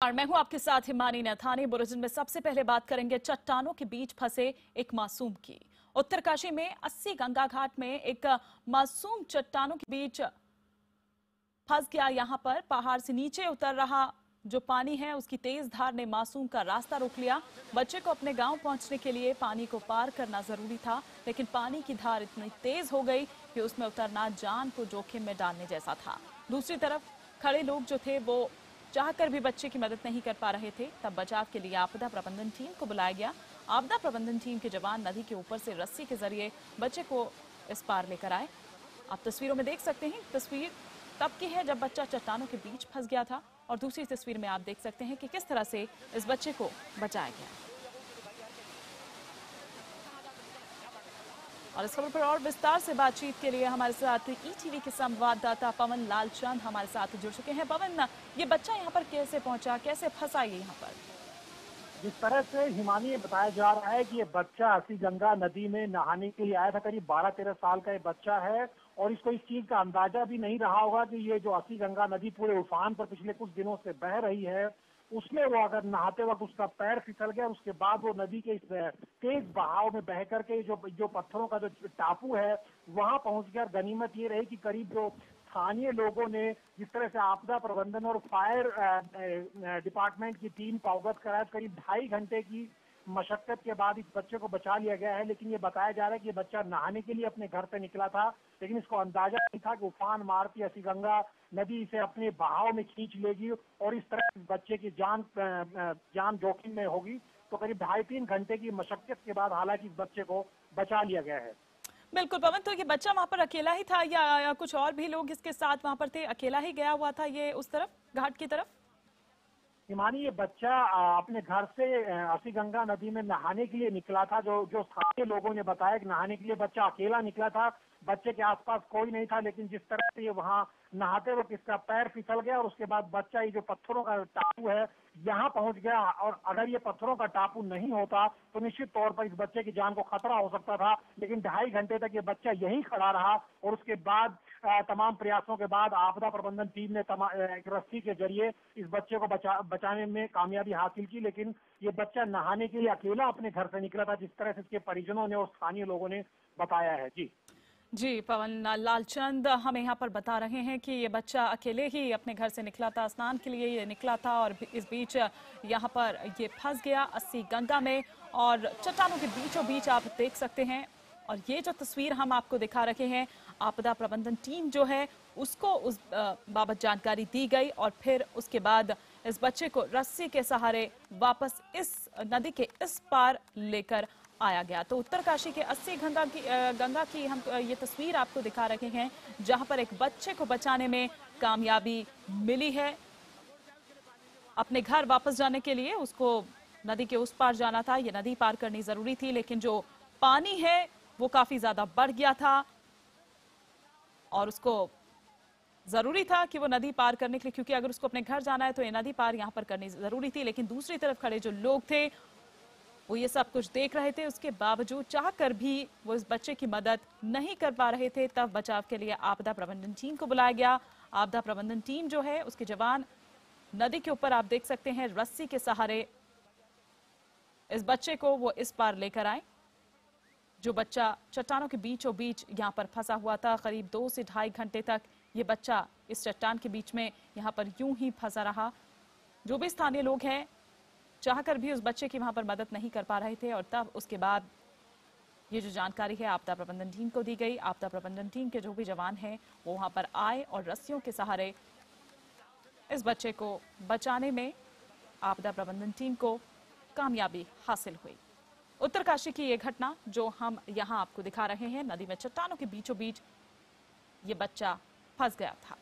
और मैं हूं आपके साथ हिमानी नथानी। बुलेटिन में सबसे पहले बात करेंगे चट्टानों के बीच फंसे एक मासूम की। उत्तरकाशी में 80 गंगा घाट में एक मासूम चट्टानों के बीच फंस गया। यहां पर पहाड़ से नीचे उतर रहा जो पानी है उसकी तेज धार ने मासूम का रास्ता रोक लिया। बच्चे को अपने गांव पहुंचने के लिए पानी को पार करना जरूरी था, लेकिन पानी की धार इतनी तेज हो गई कि उसमें उतरना जान को जोखिम में डालने जैसा था। दूसरी तरफ खड़े लोग जो थे वो चाहकर भी बच्चे की मदद नहीं कर पा रहे थे। तब बचाव के लिए आपदा प्रबंधन टीम को बुलाया गया। आपदा प्रबंधन टीम के जवान नदी के ऊपर से रस्सी के जरिए बच्चे को इस पार लेकर आए। आप तस्वीरों में देख सकते हैं, तस्वीर तब की है जब बच्चा चट्टानों के बीच फंस गया था, और दूसरी तस्वीर में आप देख सकते हैं कि किस तरह से इस बच्चे को बचाया गया। और इस खबर पर और विस्तार से बातचीत के लिए हमारे साथ ईटीवी के संवाददाता पवन लालचंद हमारे साथ जुड़ चुके हैं। पवन, ये बच्चा यहाँ पर कैसे पहुंचा, कैसे फंसा ये यहाँ पर? जिस तरह से हिमानी में बताया जा रहा है कि ये बच्चा अस्सी गंगा नदी में नहाने के लिए आया था। करीब 12-13 साल का ये बच्चा है और इसको इस चीज का अंदाजा भी नहीं रहा होगा कि ये जो अस्सी गंगा नदी पूरे उफान पर पिछले कुछ दिनों से बह रही है, उसमें वो अगर नहाते वक्त उसका पैर फिसल गया, उसके बाद वो नदी के इस तेज बहाव में बह करके जो पत्थरों का जो टापू है वहां पहुंच गया। गनीमत ये रही कि करीब जो स्थानीय लोगों ने जिस तरह से आपदा प्रबंधन और फायर डिपार्टमेंट की टीम को अवगत कराया, करीब 2.5 घंटे की मशक्कत के बाद इस बच्चे को बचा लिया गया है। लेकिन ये बताया जा रहा है कि ये बच्चा नहाने के लिए अपने घर से निकला था, लेकिन इसको अंदाजा नहीं था कि उफान मारती अस्सी गंगा नदी इसे अपने बहाव में खींच लेगी और इस तरह बच्चे की जान जोखिम में होगी। तो करीब 2.5-3 घंटे की मशक्कत के बाद हालांकि इस बच्चे को बचा लिया गया है। बिल्कुल पवन, तो ये बच्चा वहां पर अकेला ही था या कुछ और भी लोग इसके साथ वहां पर थे? अकेला ही गया हुआ था ये उस तरफ घाट की तरफ? हिमानी, ये बच्चा अपने घर से अस्सी गंगा नदी में नहाने के लिए निकला था। जो स्थानीय लोगों ने बताया कि नहाने के लिए बच्चा अकेला निकला था, बच्चे के आसपास कोई नहीं था। लेकिन जिस तरह से ये वहाँ नहाते वक्त इसका पैर फिसल गया और उसके बाद बच्चा ये जो पत्थरों का टापू है यहाँ पहुंच गया, और अगर ये पत्थरों का टापू नहीं होता तो निश्चित तौर पर इस बच्चे की जान को खतरा हो सकता था। लेकिन 2.5 घंटे तक ये बच्चा यहीं खड़ा रहा और उसके बाद तमाम प्रयासों के बाद आपदा प्रबंधन टीम ने एक रस्सी के जरिए इस बच्चे को बचाने में कामयाबी हासिल की। लेकिन ये बच्चा नहाने के लिए अकेला अपने घर से निकला था, जिस तरह से इसके परिजनों ने और स्थानीय लोगों ने बताया है। जी पवन लालचंद हमें यहाँ पर बता रहे हैं कि ये बच्चा अकेले ही अपने घर से निकला था, स्नान के लिए ये निकला था और इस बीच यहाँ पर ये फंस गया अस्सी गंगा में, और चट्टानों के बीचों बीच आप देख सकते हैं। और ये जो तस्वीर हम आपको दिखा रहे हैं, आपदा प्रबंधन टीम जो है उसको उस बाबत जानकारी दी गई और फिर उसके बाद इस बच्चे को रस्सी के सहारे वापस इस नदी के इस पार लेकर आया गया। तो उत्तरकाशी के 80 गंगा की हम ये तस्वीर आपको दिखा रहे हैं, जहां पर एक बच्चे को बचाने में कामयाबी मिली है। अपने घर वापस जाने के लिए उसको नदी के उस पार जाना था, ये नदी पार करनी जरूरी थी, लेकिन जो पानी है वो काफी ज्यादा बढ़ गया था और उसको जरूरी था कि वो नदी पार करने के लिए, क्योंकि अगर उसको अपने घर जाना है तो ये नदी पार यहाँ पर करनी जरूरी थी। लेकिन दूसरी तरफ खड़े जो लोग थे वो ये सब कुछ देख रहे थे, उसके बावजूद चाहकर भी वो इस बच्चे की मदद नहीं कर पा रहे थे। तब बचाव के लिए आपदा प्रबंधन टीम को बुलाया गया। आपदा प्रबंधन टीम जो है उसके जवान नदी के ऊपर आप देख सकते हैं रस्सी के सहारे इस बच्चे को वो इस पार लेकर आए। जो बच्चा चट्टानों के बीचों बीच यहाँ पर फंसा हुआ था, करीब 2 से 2.5 घंटे तक ये बच्चा इस चट्टान के बीच में यहाँ पर यूं ही फंसा रहा। जो भी स्थानीय लोग हैं चाहकर भी उस बच्चे की वहां पर मदद नहीं कर पा रहे थे, और तब उसके बाद ये जो जानकारी है आपदा प्रबंधन टीम को दी गई। आपदा प्रबंधन टीम के जो भी जवान हैं वो वहां पर आए और रस्सियों के सहारे इस बच्चे को बचाने में आपदा प्रबंधन टीम को कामयाबी हासिल हुई। उत्तरकाशी की ये घटना जो हम यहाँ आपको दिखा रहे हैं, नदी में चट्टानों के बीचों बीच ये बच्चा फंस गया था।